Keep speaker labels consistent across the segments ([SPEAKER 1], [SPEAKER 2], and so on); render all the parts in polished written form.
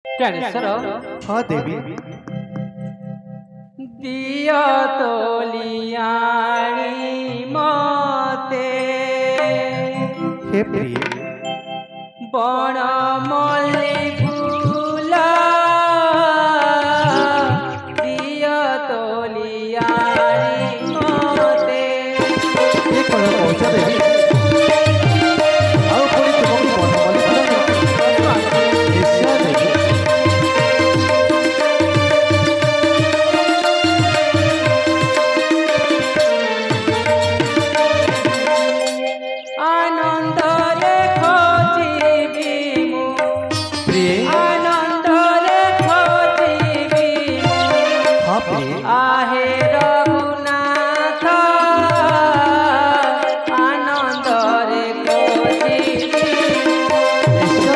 [SPEAKER 1] ज्ञानेश्वर
[SPEAKER 2] हाँ देवी।
[SPEAKER 1] दिया तोलियाणी मते
[SPEAKER 2] हे प्रिय
[SPEAKER 1] बण मल्ली फूला दिया तोलियाणी मते
[SPEAKER 2] ये कौन पहुंचा देवी आओ पुणी तुमको कौन बोले निश्चय देवी
[SPEAKER 1] आनंदरे खोजिबी मु
[SPEAKER 2] प्रिय
[SPEAKER 1] आनंदरे खोजिबी मु
[SPEAKER 2] हाँ प्रिय
[SPEAKER 1] आहे रघुनाथ आनंदरे खोजिबी
[SPEAKER 2] निश्चय प्रिय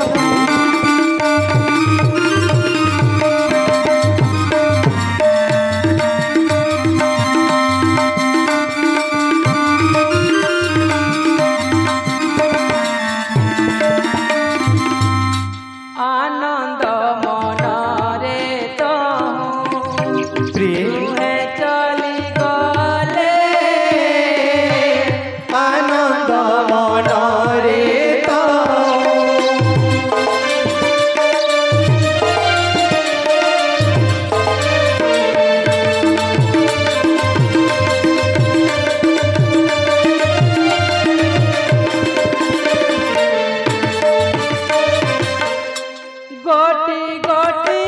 [SPEAKER 1] आनंद मनरे तहु
[SPEAKER 2] प्रिय
[SPEAKER 1] तुहे चली गले
[SPEAKER 2] आनंद मन रे तो
[SPEAKER 1] गोटी गोटी